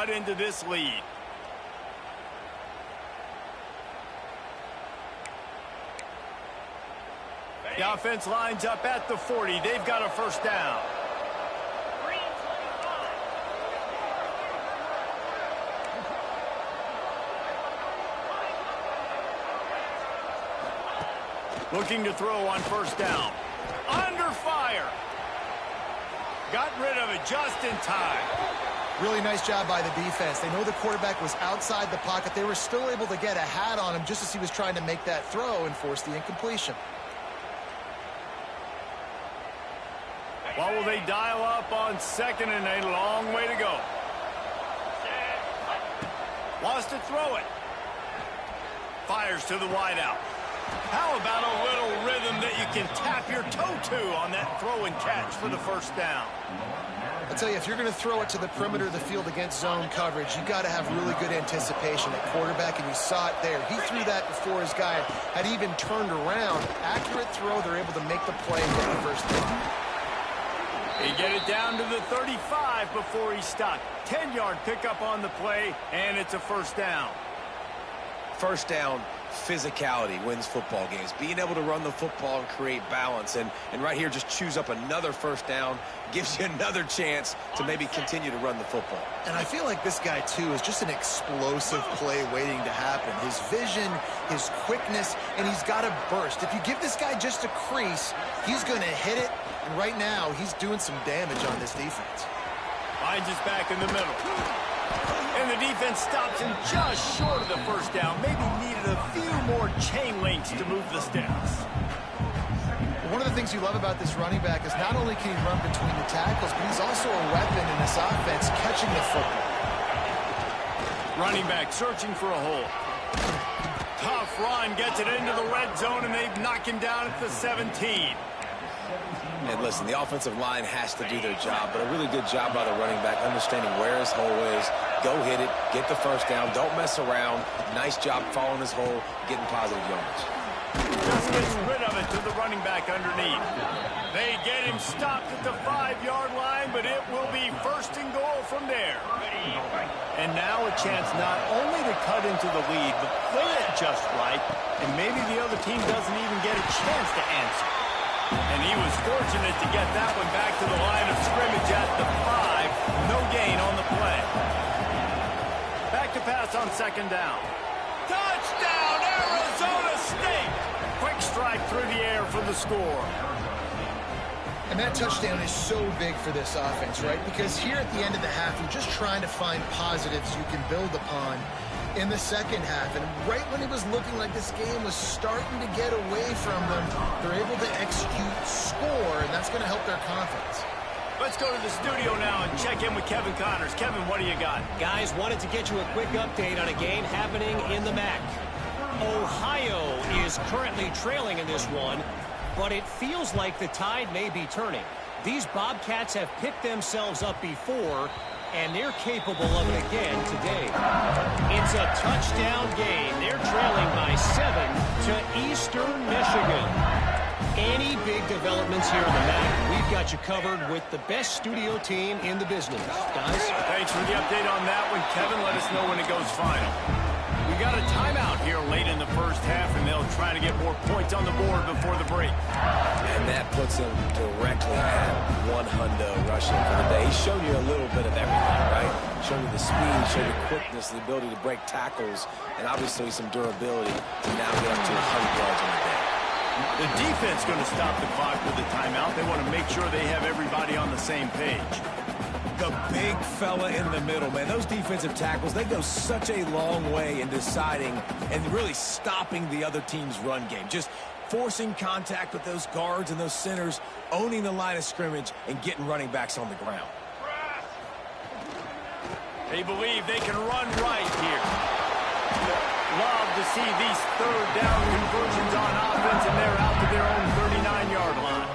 cut into this lead. The offense lines up at the 40. They've got a first down. Looking to throw on first down. Under fire. Got rid of it just in time. Really nice job by the defense. They know the quarterback was outside the pocket. They were still able to get a hat on him just as he was trying to make that throw and force the incompletion. What will they dial up on second and a long way to go? Wants to throw it. Fires to the wideout. How about a little rhythm that you can tap your toe to on that throw and catch for the first down? I'll tell you, if you're going to throw it to the perimeter of the field against zone coverage, you got to have really good anticipation at quarterback, and you saw it there. He threw that before his guy had even turned around. Accurate throw, they're able to make the play and get the first down. They get it down to the 35 before he stopped. 10-yard pickup on the play, and it's a first down. First down, physicality wins football games. Being able to run the football and create balance. And right here, just choose up another first down. Gives you another chance to maybe continue to run the football. And I feel like this guy, too, is just an explosive play waiting to happen. His vision, his quickness, and he's got a burst. If you give this guy just a crease, he's going to hit it. And right now, he's doing some damage on this defense. Finds his back in the middle. And the defense stops him just short of the first down. Maybe needed a few more chain links to move the sticks. One of the things you love about this running back is not only can he run between the tackles, but he's also a weapon in this offense catching the football. Running back searching for a hole. Tough run, gets it into the red zone, and they knock him down at the 17. And listen, the offensive line has to do their job, but a really good job by the running back, understanding where his hole is. Go hit it, get the first down, don't mess around. Nice job following his hole, getting positive yardage. Just gets rid of it to the running back underneath. They get him stopped at the 5-yard line, but it will be first and goal from there. And now a chance not only to cut into the lead, but play it just right, and maybe the other team doesn't even get a chance to answer. And he was fortunate to get that one back to the line of scrimmage at the 5. No gain on the play. Back to pass on second down. Touchdown, Arizona State! Quick strike through the air for the score. And that touchdown is so big for this offense, right? Because here at the end of the half, you're just trying to find positives you can build upon in the second half. And right when it was looking like this game was starting to get away from them, they're able to execute, score, and that's going to help their confidence. Let's go to the studio now and check in with Kevin Connors. Kevin, what do you got? Guys, wanted to get you a quick update on a game happening in the MAC. Ohio is currently trailing in this one, but it feels like the tide may be turning. These Bobcats have picked themselves up before, and they're capable of it again today. It's a touchdown game. They're trailing by 7 to Eastern Michigan. Any big developments here in the MAC, we've got you covered with the best studio team in the business. Guys? Thanks for the update on that one, Kevin. Let us know when it goes final. We got a timeout here late in the first half, and they'll try to get more points on the board before the break. And that puts him directly at 100 rushing for the day. He's shown you a little bit of everything, right? Showing you the speed, showing you the quickness, the ability to break tackles, and obviously some durability to now get up to 100 yards on the day. The defense going to stop the clock with the timeout. They want to make sure they have everybody on the same page. The big fella in the middle, man. Those defensive tackles, they go such a long way in deciding and really stopping the other team's run game. Just forcing contact with those guards and those centers, owning the line of scrimmage, and getting running backs on the ground. They believe they can run right here. Love to see these third down conversions on offense, and they're out to their own 39-yard line.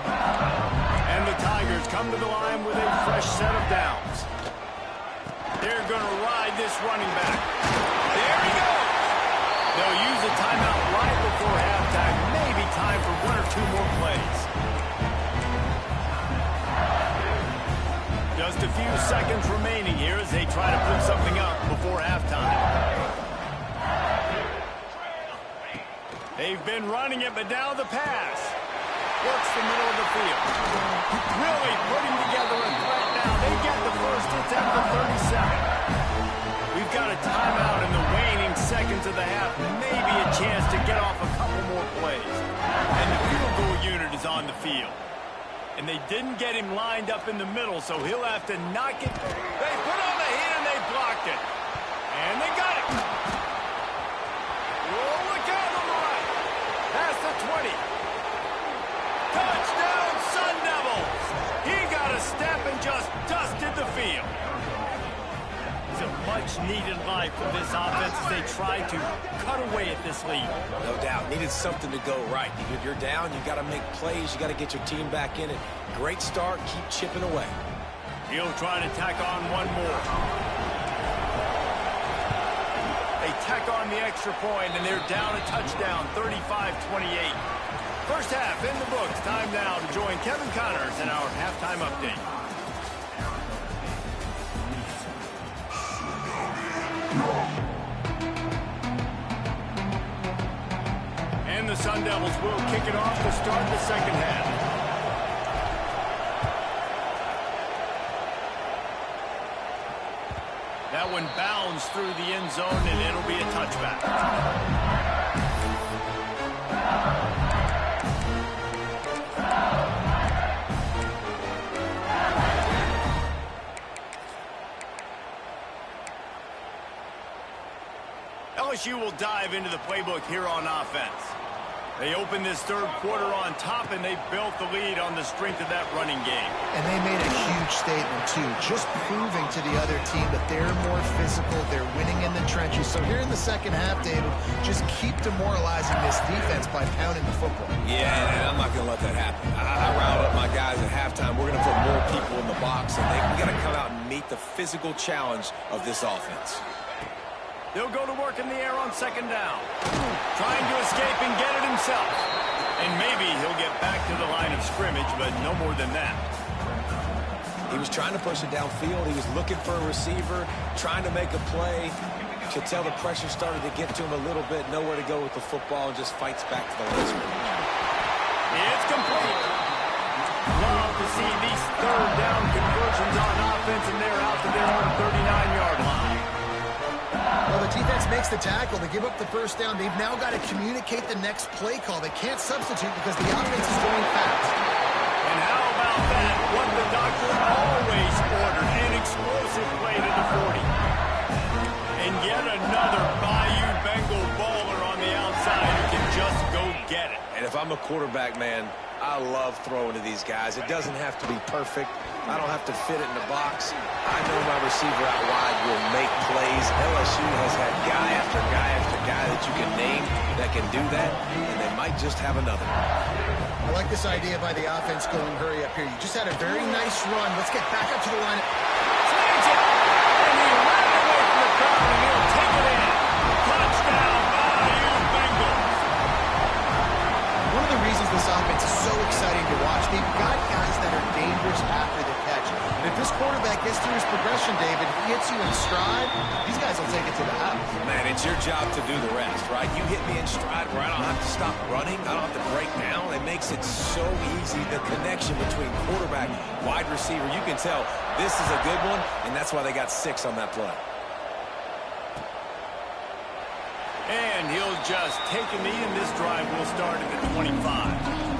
And the Tigers come to the line with a fresh set of downs. They're going to ride this running back. There he goes. They'll use a timeout right before halftime. Maybe time for one or two more plays. Just a few seconds remaining here as they try to put something up before halftime. They've been running it, but now the pass. Works the middle of the field. Really putting together a threat now. They get the first. It's at the 37. We've got a timeout in the waning seconds of the half. Maybe a chance to get off a couple more plays. And the field goal unit is on the field. And they didn't get him lined up in the middle, so he'll have to knock it. They put on the heat and they blocked it. And they got it. Oh, look out on the right. Past the 20. Touchdown, Sun Devils. He got a step and just dusted the field. It's a much-needed life for this offense as they try to cut away at this lead. No doubt. Needed something to go right. If you're down, you got to make plays. You got to get your team back in it. Great start. Keep chipping away. He'll try to tack on one more. They tack on the extra point, and they're down a touchdown, 35-28. First half in the books. Time now to join Kevin Connors in our halftime update. And the Sun Devils will kick it off to start the second half. That one bounds through the end zone, and it'll be a touchback. LSU will dive into the playbook here on offense. They opened this third quarter on top, and they built the lead on the strength of that running game. And they made a huge statement, too, just proving to the other team that they're more physical, they're winning in the trenches. So here in the second half, David, just keep demoralizing this defense by pounding the football. Yeah, and I'm not going to let that happen. I riled up my guys at halftime. We're going to put more people in the box, and we got to come out and meet the physical challenge of this offense. They'll go to work in the air on second down. Trying to escape and get it himself. And maybe he'll get back to the line of scrimmage, but no more than that. He was trying to push it downfield. He was looking for a receiver, trying to make a play. You could tell the pressure started to get to him a little bit. Nowhere to go with the football, and just fights back to the line. It's complete. Love to see these third down conversions on offense, and they're out to their own 39-yard line. Well, the defense makes the tackle. They give up the first down. They've now got to communicate the next play call. They can't substitute because the offense is going fast. And how about that? What the doctor always ordered, an explosive play to the 40. And yet another Bayou Bengal baller on the outside who can just go get it. And if I'm a quarterback, man, I love throwing to these guys. It doesn't have to be perfect. I don't have to fit it in the box. I know my receiver out wide will make plays. LSU has had guy after guy after guy that you can name that can do that, and they might just have another. I like this idea by the offense going hurry up here. You just had a very nice run. Let's get back up to the line. Slides it, and he ran away from the crowd, and he'll take it in. Touchdown, Bayou Bengals. One of the reasons this offense is so exciting to watch, they've got guys that are dangerous after the catch. And if this quarterback gets through his progression, David, he hits you in stride, these guys will take it to the house. Man, it's your job to do the rest, right? You hit me in stride where I don't have to stop running. I don't have to break down. It makes it so easy, the connection between quarterback, wide receiver. You can tell this is a good one, and that's why they got 6 on that play. And he'll just take a knee, and this drive will start at the 25.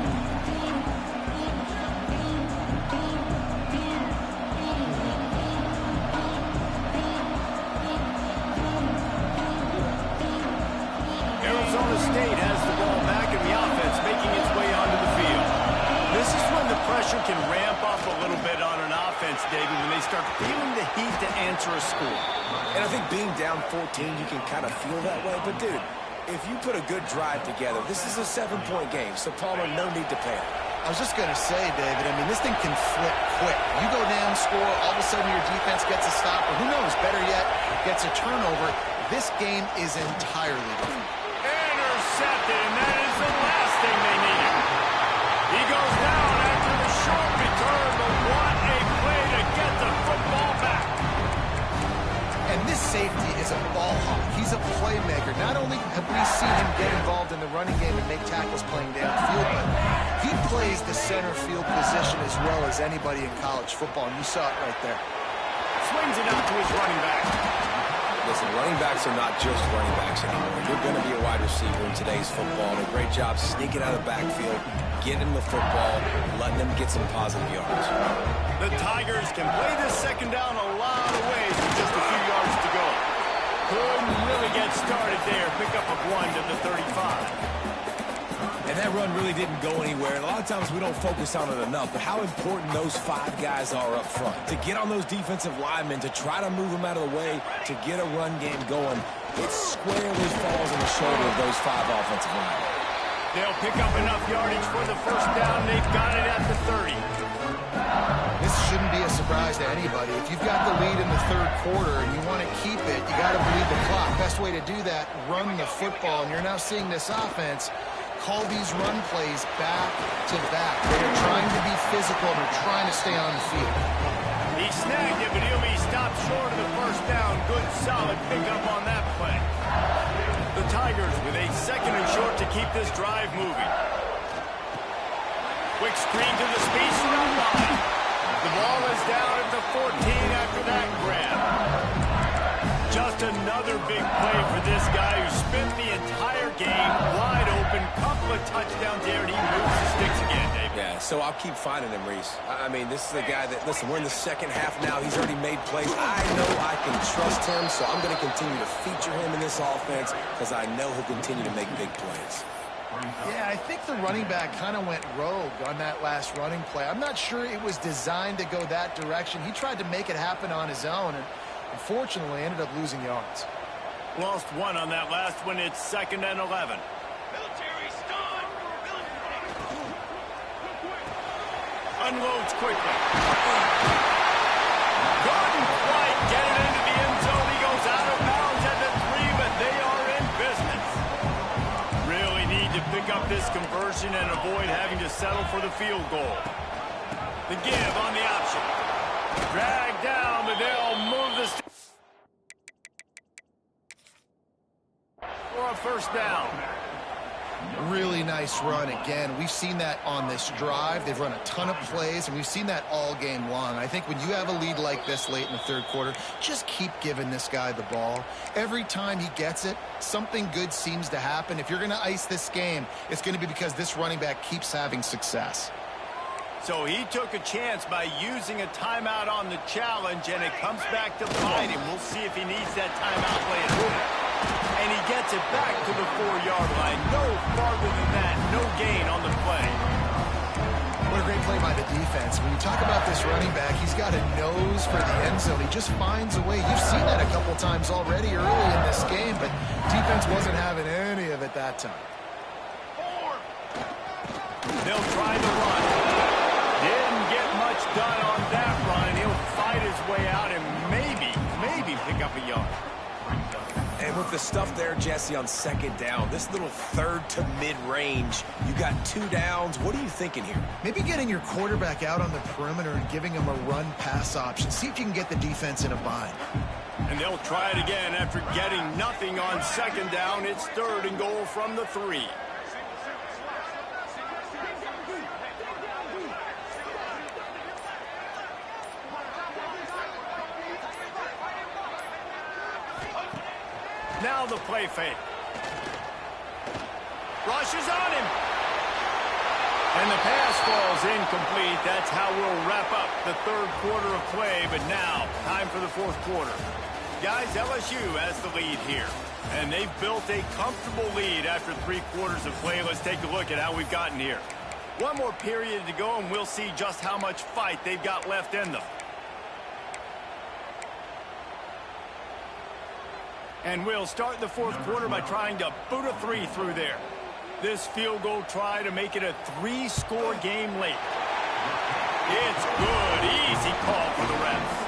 Arizona State has the ball back in the offense, making its way onto the field. This is when the pressure can ramp up a little bit on an offense, David, when they start feeling the heat to answer a score. And I think being down 14, you can kind of feel that way. But, dude, if you put a good drive together, this is a 7-point game, so Palmer, no need to panic. I was just going to say, David, I mean, this thing can flip quick. You go down, score, all of a sudden your defense gets a stop, or who knows, better yet, gets a turnover. This game is entirely different. Intercepted, and that is the last thing they needed. He goes down after the short return, but what a play to get the safety is a ball hawk. He's a playmaker. Not only have we seen him get involved in the running game and make tackles playing downfield, but he plays the center field position as well as anybody in college football, and you saw it right there. Swings it out to his running back. Listen, running backs are not just running backs anymore. You're going to be a wide receiver in today's football. And a great job sneaking out of the backfield, getting the football, letting them get some positive yards. The Tigers can play this second down a lot of ways with just a few yards to go. Couldn't really get started there. Pick up a 1 to the 35. And that run really didn't go anywhere. And a lot of times we don't focus on it enough, but how important those 5 guys are up front. To get on those defensive linemen, to try to move them out of the way, to get a run game going, it squarely falls on the shoulder of those 5 offensive linemen. They'll pick up enough yardage for the first down. They've got it at the 30. This shouldn't be a surprise to anybody. If you've got the lead in the third quarter and you want to keep it, you got to bleed the clock. Best way to do that, run the football. And you're now seeing this offense call these run plays back to back. They're trying to be physical and they're trying to stay on the field. He snagged it, but he'll be stopped short of the first down. Good, solid pickup on that play. The Tigers with a second and short to keep this drive moving. Quick screen to the speedster line. The ball is down at the 14 after that grab. Just another big play for this guy who spent the entire game wide open. Couple of touchdowns there, and he moves the sticks again, Dave. Yeah, so I'll keep finding him, Reese. I mean, this is a guy that, listen, we're in the second half now. He's already made plays. I know I can trust him, so I'm going to continue to feature him in this offense because I know he'll continue to make big plays. Yeah, I think the running back kind of went rogue on that last running play. I'm not sure it was designed to go that direction. He tried to make it happen on his own, and unfortunately ended up losing yards. Lost 1 on that last one. It's 2nd and 11. Unloads quickly. Couldn't quite get it into the end zone. He goes out of bounds at the 3, but they are in business. Really need to pick up this conversion and avoid having to settle for the field goal. The give on the option. Drag down, but they'll move the for a first down. Really nice run again. We've seen that on this drive. They've run a ton of plays, and we've seen that all game long. I think when you have a lead like this late in the third quarter, just keep giving this guy the ball. Every time he gets it, something good seems to happen. If you're going to ice this game, it's going to be because this running back keeps having success. So he took a chance by using a timeout on the challenge, and it comes back to bite him. We'll see if he needs that timeout later. And he gets it back to the 4-yard line. No farther than that. No gain on the play. What a great play by the defense. When you talk about this running back, he's got a nose for the end zone. He just finds a way. You've seen that a couple times already early in this game, but defense wasn't having any of it that time. They'll try the run. Didn't get much done on that run. He'll fight his way out and maybe pick up a yard. And with the stuff there, Jesse, on second down, this little third to mid-range, you got 2 downs. What are you thinking here? Maybe getting your quarterback out on the perimeter and giving him a run-pass option. See if you can get the defense in a bind. And they'll try it again after getting nothing on second down. It's 3rd and goal from the 3. Now the play fake. Rushes on him. And the pass falls incomplete. That's how we'll wrap up the third quarter of play. But now, time for the fourth quarter. Guys, LSU has the lead here. And they've built a comfortable lead after 3 quarters of play. Let's take a look at how we've gotten here. One more period to go, and we'll see just how much fight they've got left in them. And we'll start the fourth quarter by trying to boot a 3 through there. This field goal try to make it a 3-score game late. It's good. Easy call for the refs.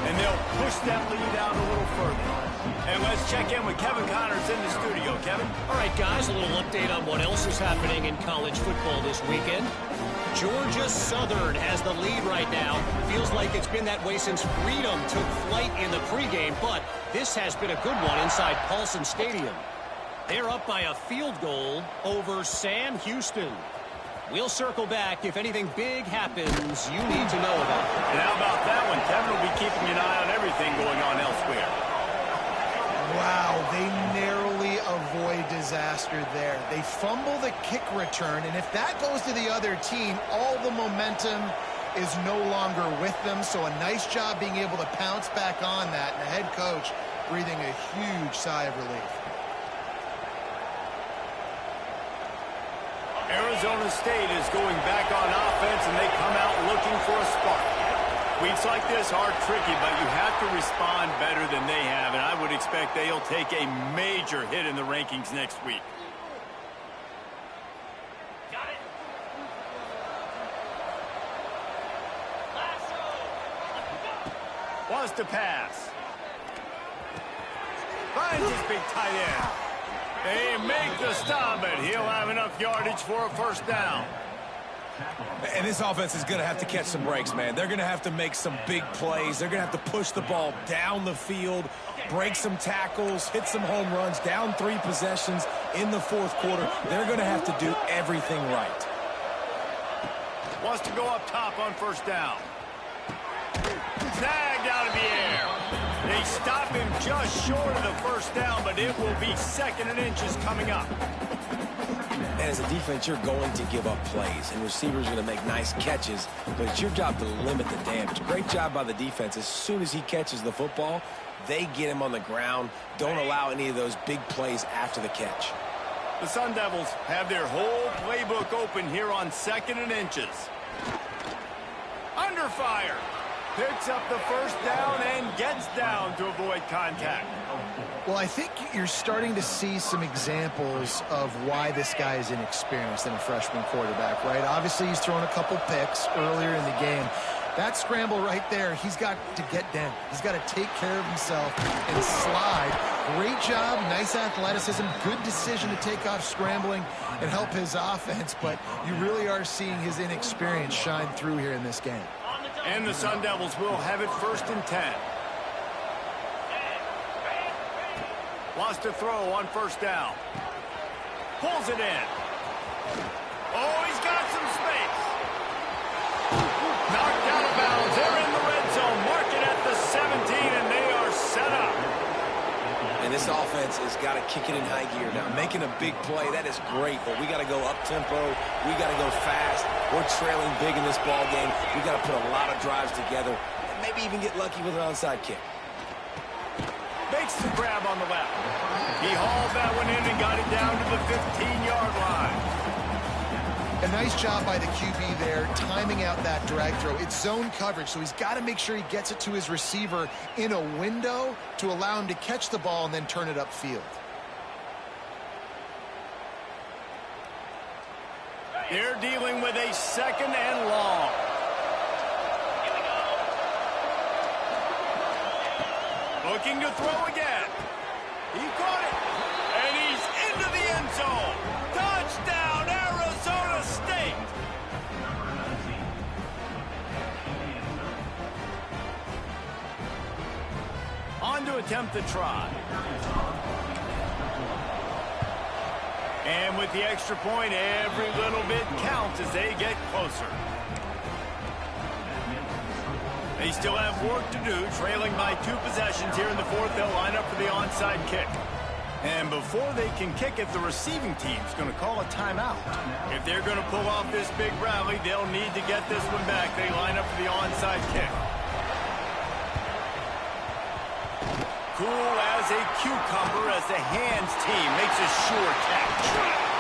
And they'll push that lead out a little further. And let's check in with Kevin Connors in the studio. Kevin? All right, guys, a little update on what else is happening in college football this weekend. Georgia Southern has the lead right now. Feels like it's been that way since Freedom took flight in the pregame, but this has been a good one inside Paulson Stadium. They're up by a field goal over Sam Houston. We'll circle back if anything big happens you need to know about. And how about that one? Kevin will be keeping an eye on everything going on elsewhere. Wow, they narrowly avoid disaster there. They fumble the kick return, and if that goes to the other team, all the momentum is no longer with them. So a nice job being able to pounce back on that, and the head coach breathing a huge sigh of relief. Arizona State is going back on offense, and they come out looking for a spark. Weeks like this are tricky, but you have to respond better than they have, and I would expect they'll take a major hit in the rankings next week. Got it. Wants to pass. Finds his big tight end. They make the stop, but he'll have enough yardage for a first down. And this offense is going to have to catch some breaks, man. They're going to have to make some big plays. They're going to have to push the ball down the field, break some tackles, hit some home runs, down 3 possessions in the fourth quarter. They're going to have to do everything right. Wants to go up top on first down. Snagged out of the air. They stop him just short of the first down, but it will be 2nd and inches coming up. And as a defense, you're going to give up plays, and receivers are going to make nice catches, but it's your job to limit the damage. Great job by the defense. As soon as he catches the football, they get him on the ground. Don't allow any of those big plays after the catch. The Sun Devils have their whole playbook open here on 2nd and inches. Under fire. Picks up the first down and gets down to avoid contact. Well, I think you're starting to see some examples of why this guy is inexperienced in a freshman quarterback, right? Obviously, he's thrown a couple picks earlier in the game. That scramble right there, he's got to get down. He's got to take care of himself and slide. Great job, nice athleticism, good decision to take off scrambling and help his offense, but you really are seeing his inexperience shine through here in this game. And the Sun Devils will have it 1st and 10. Wants to throw on first down. Pulls it in. Oh, he's got some space. Knocked out of bounds. They're in the red zone. Mark it at the 17, and they are set up. And this offense has got to kick it in high gear now. Making a big play, that is great, but we got to go up-tempo. We got to go fast. We're trailing big in this ball game. We got to put a lot of drives together and maybe even get lucky with an onside kick. Makes the grab on the left. He hauled that one in and got it down to the 15-yard line. A nice job by the QB there, timing out that drag throw. It's zone coverage, so he's got to make sure he gets it to his receiver in a window to allow him to catch the ball and then turn it upfield. They're dealing with a 2nd and long. Looking to throw again. He caught it. And he's into the end zone. Touchdown, Arizona State. On to attempt the try. And with the extra point, every little bit counts as they get closer. They still have work to do, trailing by 2 possessions here in the 4th. They'll line up for the onside kick. And before they can kick it, the receiving team's going to call a timeout. If they're going to pull off this big rally, they'll need to get this one back. They line up for the onside kick. Cool as a cucumber as the hands team makes a sure catch.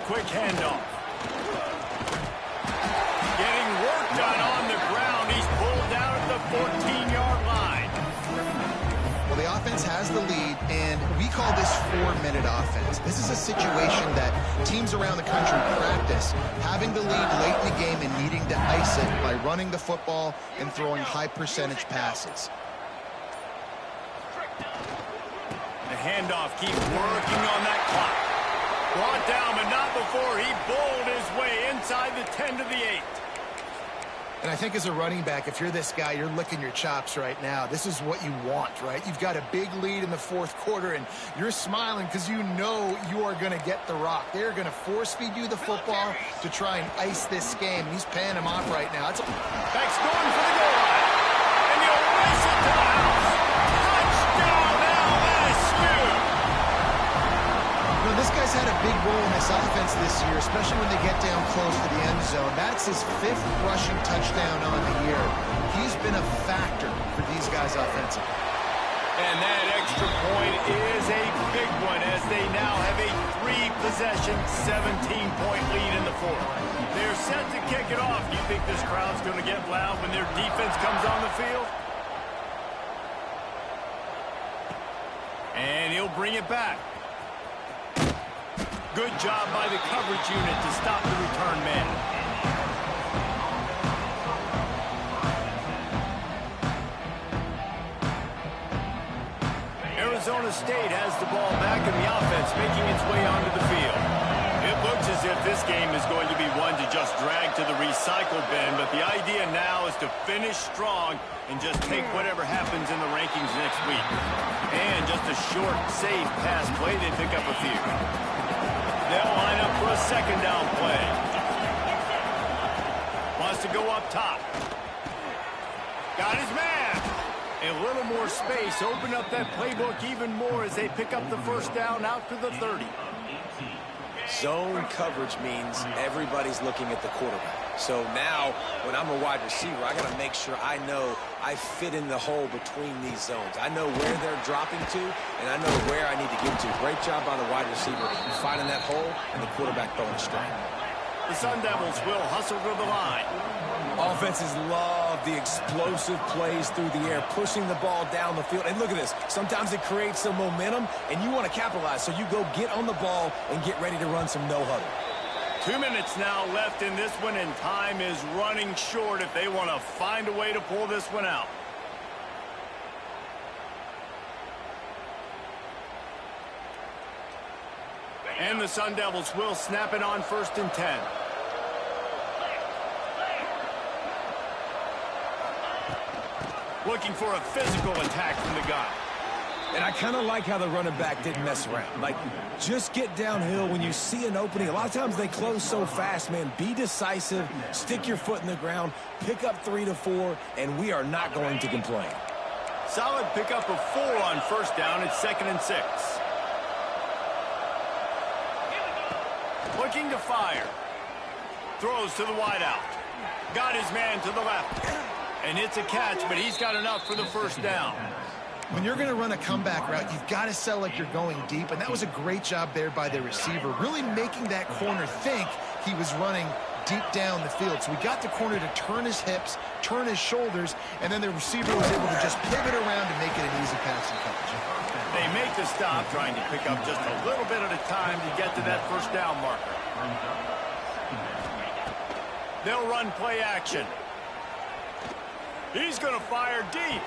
Quick handoff. Getting work done on the ground. He's pulled down at the 14-yard line. Well, the offense has the lead, and we call this 4-minute offense. This is a situation that teams around the country practice, having the lead late in the game and needing to ice it by running the football and throwing high-percentage passes. The handoff keeps working on that clock. Brought down, but not before he bowled his way inside the 10 to the 8. And I think as a running back, if you're this guy, you're licking your chops right now. This is what you want, right? You've got a big lead in the fourth quarter, and you're smiling because you know you are going to get the rock. They're going to force-feed you the football to try and ice this game. He's paying him off right now. Beck's going for the goal line, and he'll race it to the house. Touchdown, LSU! This guy's had a big role in this offense this year, especially when they get down close to the end zone. That's his 5th rushing touchdown on the year. He's been a factor for these guys offensively. And that extra point is a big one as they now have a 3-possession, 17-point lead in the fourth. They're set to kick it off. Do you think this crowd's going to get loud when their defense comes on the field? And he'll bring it back. Good job by the coverage unit to stop the return man. Arizona State has the ball back in the offense, making its way onto the field. It looks as if this game is going to be one to just drag to the recycle bin, but the idea now is to finish strong and just take whatever happens in the rankings next week. And just a short, safe pass play, they pick up a few. They'll line up for a second down play. Wants to go up top. Got his man. A little more space. Open up that playbook even more as they pick up the first down out to the 30. Zone coverage means everybody's looking at the quarterback. So now, when I'm a wide receiver, I got to make sure I know I fit in the hole between these zones. I know where they're dropping to, and I know where I need to get to. Great job by the wide receiver finding that hole, and the quarterback throwing straight. The Sun Devils will hustle to the line. Offenses love the explosive plays through the air, pushing the ball down the field. And look at this. Sometimes it creates some momentum, and you want to capitalize. So you go get on the ball and get ready to run some no-huddle. 2 minutes now left in this one, and time is running short if they want to find a way to pull this one out. And the Sun Devils will snap it on 1st and 10. Looking for a physical attack from the guy. And I kind of like how the running back didn't mess around. Like, just get downhill when you see an opening. A lot of times they close so fast, man. Be decisive, stick your foot in the ground, pick up 3 to 4, and we are not going to complain. Solid pickup of 4 on 1st down. It's 2nd and 6. Looking to fire. Throws to the wideout. Got his man to the left. And it's a catch, but he's got enough for the first down. When you're going to run a comeback route, you've got to sell like you're going deep, and that was a great job there by the receiver, really making that corner think he was running deep down the field. So we got the corner to turn his hips, turn his shoulders, and then the receiver was able to just pivot around and make it an easy passing catch. They make the stop, trying to pick up just a little bit at a time to get to that first down marker. They'll run play action. He's going to fire deep.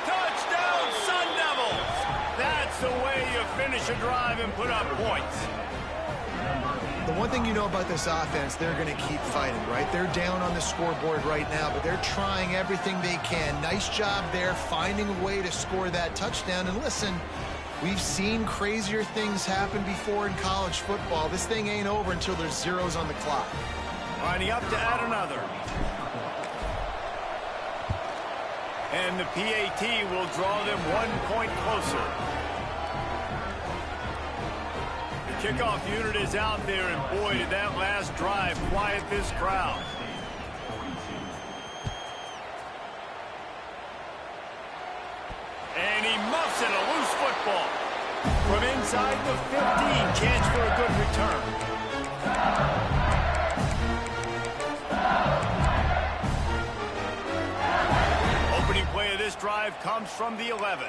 Touchdown, Sun Devils! That's the way you finish a drive and put up points. The one thing you know about this offense, they're going to keep fighting, right? They're down on the scoreboard right now, but they're trying everything they can. Nice job there, finding a way to score that touchdown. And listen, we've seen crazier things happen before in college football. This thing ain't over until there's zeros on the clock. Lining up to add another. And the PAT will draw them 1 point closer. The kickoff unit is out there, and boy, did that last drive quiet this crowd. And he muffs it, a loose football. From inside the 15, chance for a good return. Opening play of this drive comes from the 11.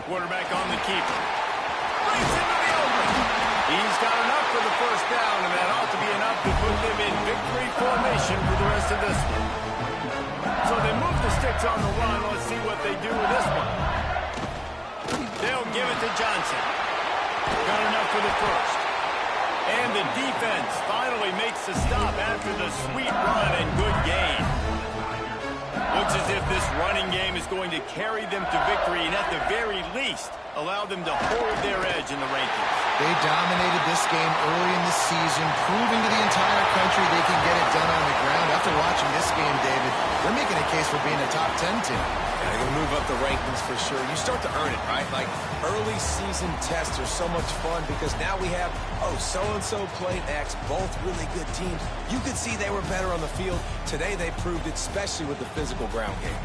Quarterback on the keeper. Brings into the open. He's got enough for the first down, and that ought to be enough to put them in victory formation for the rest of this one. So they move the sticks on the run. Let's see what they do with this one. They'll give it to Johnson. Got enough for the first. And the defense finally makes the stop after the sweet run and good gain. Looks as if this running game is going to carry them to victory and at the very least allow them to hold their edge in the rankings. They dominated this game early in the season, proving to the entire country they can get it done on the ground. After watching this game, David, they're making a case for being a top 10 team. Yeah, they're going to move up the rankings for sure. You start to earn it, right? Like, early season tests are so much fun because now we have, so-and-so played X, both really good teams. You could see they were better on the field. Today they proved it, especially with the physical ground game.